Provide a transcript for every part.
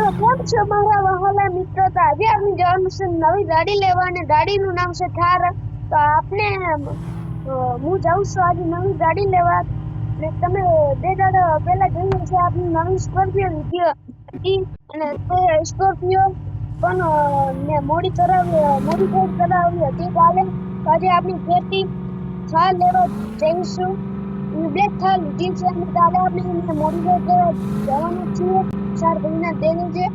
કેમ છો મારા વહાલા મિત્રો? તો આજે આપણે જવાનું છે નવી ગાડી લેવા અને ગાડીનું નામ છે થાર. તો આપણે હું જાઉં છું આજે નવી ગાડી લેવા. ને તમે બે દાડા પહેલા જોઈએ છે આપણી નવી સ્કોર્પિયો લીધી હતી અને તે સ્કોર્પિયો પણ ને મોડીફાઈડ કરાવી હતી કાલે. આજે આપણી ફેરથી થાર લેવા જઈશું. બ્લેક થાર લીધી છે અને કાલે આપણે મોડીફાઈડ કરવા જવાના છીએ. 4 મહિના દેની છે.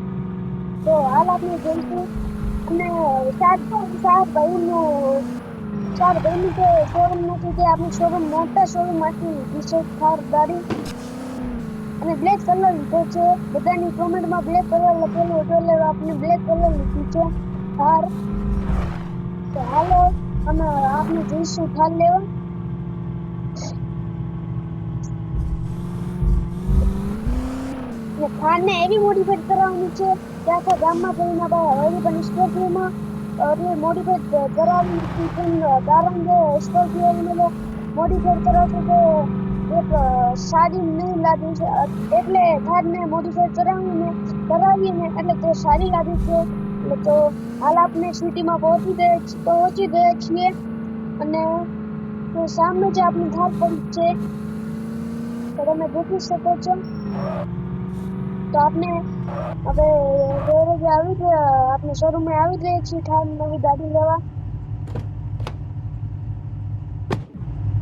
તો હાલ આપણે જઈશું અને ચાર ભાઈનું તો શોરૂમ નથી તે આપણે શોરૂમ મોટા શોરૂમ માંથી લીધી છે થાર ગાડી અને બ્લેક કલર લીધો છે. બધાની કોમેન્ટમાં બ્લેક કલર લખેલું હતું એટલે આપણે બ્લેક કલર લીધી છે થાર. તો હાલો અને આપણે જઈશું થાર લેવા. થારને એવી મોડીફાઈડ કરાવવાની છે કે આખા ગામમાં જઈને હવે પણ સ્કોર્પિયોમાં એટલે મોડીફાઈડ કરાવવાની કારણ કે સ્કોર્પિયો મોડીફાઈડ કરાવશે તો એક સારી નહીં લાગે છે એટલે થારને મોડીફાઈડ કરાવીને એટલે તે સારી લાગે છે. એટલે તો હાલ આપણે સિટીમાં પહોંચી ગયા છીએ અને સામે જ આપણી થાર પડી છે તો તમે દેખી શકો છો. તો આપણે હવે ગેરેજ આપણે શોરૂમે આવી ગયા છીએ થાર નવી ગાડી લેવા.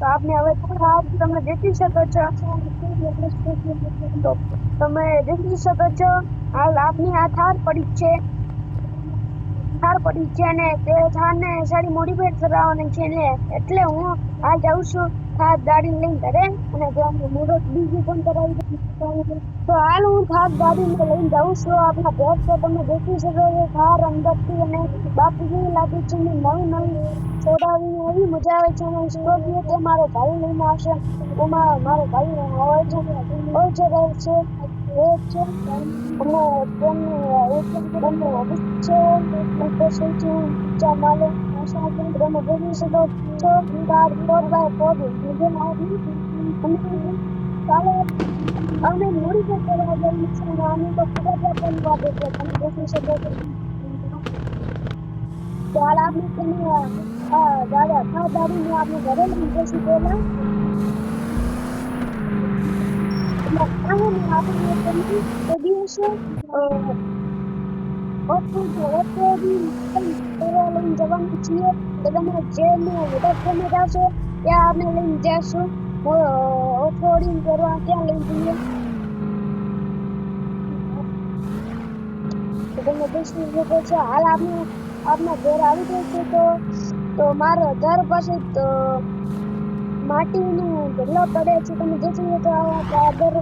તો આપણે હવે થાર તમે દેખી શકો છો. તો તમે દેખી શકો છો હાલ આપની આ થાર પડી છે અને તે થારને સારી મોડીફાઈડ કરાવવાની છે ને એટલે હું હાલ જાઉં છું થાર ગાડી લઈને ઘરે અને મુહૂર્ત બીજું પણ કરાવી દઉં. તો હાલ હું થાર ગાડીને લઈને જાઉં છું આપણા ઘર. તો તમે દેખી શકો છો થાર અંદરથી અને બાકી જેવી લાગે છે ને નવી છોડાવી એવી મજા આવે છે. અને સ્કોર્પિયો તે મારો ભાઈ લઈને આવશે. એમાં મારો ભાઈ હોય છે રહે છે અને તેમને ઓફિસ છે સૌથી ઊંચા માલે. તમે દેખી શકો છો 4x4 ચાલો અમે મોડીફાઈડ કરવા જઈએ છીએ અને આની તો ખૂબ જ આપવાની વાત છે. તમે દેખી શકો છો. તો હાલ આપણે તેને ગાડીને આપણે ઘરે લઈ જઈશું પહેલા. લઈને જવાનું છીએ તો તમે જે વધારે આવશે ત્યાં આપણે લઈને જઈશું ઓફરોડિંગ કરવા ત્યાં લઈ જઈએ. તો તમે દેખી શકો છો હાલ આપણા ઘર આવી ગયો છે. તો મારા ઘર પાસે તો માટીનું ઢગલો પડે છે. તમે દેખી તો આગળ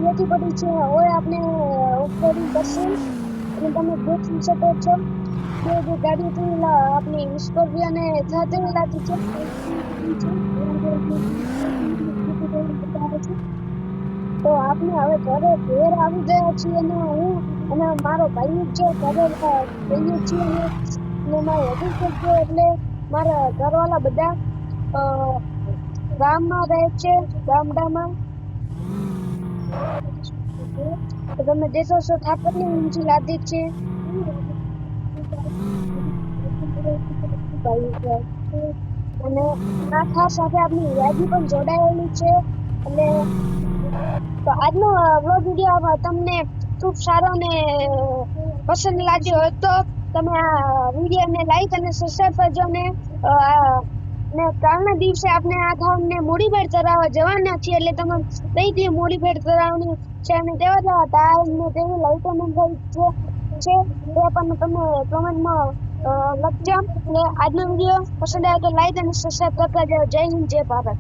જતી પડી છે હવે આપણે ઓફરોડિંગ કરશું અને તમે દેખી શકો છો કે જે ગાડી આપણી સ્કોર્પિયોને થતી લાગી છે. તો આપણે હવે ઘેર આવી ગયા છીએ અને હું અને મારો ભાઈ છે ઘરે જઈએ છીએ અને મારે વધુ છે એટલે મારા ઘરવાળા બધા ગામમાં રહે છે ગામડામાં. તો તમે દેખો છો થાર કેટલી ઊંચી લાદી છે. અને આ થાર સાથે આપણી યાદી પણ જોડાયેલી છે. એટલે તો આજનો વ્લોગ વિડીયો તમને ખૂબ સારો ને પસંદ લાગ્યો હોય તો તમે આ વિડીયોને લાઈક અને સબસ્ક્રાઇબ કરજો. ને કાલના દિવસે આપણે આ થારને મોડીફાઈડ કરાવવા જવાના છીએ એટલે તમે કઈ મોડીફાઈડ કરાવવાની છે અને તેવા ટાયરને તેવી લાઈટો છે તે પણ તમે કોમેન્ટમાં લખજો. ને આજનો વિડીયો પસંદ આવે તો લાઈક અને સબસ્ક્રાઇબ કરતા જાઓ. જય હિન્દ, જય ભારત.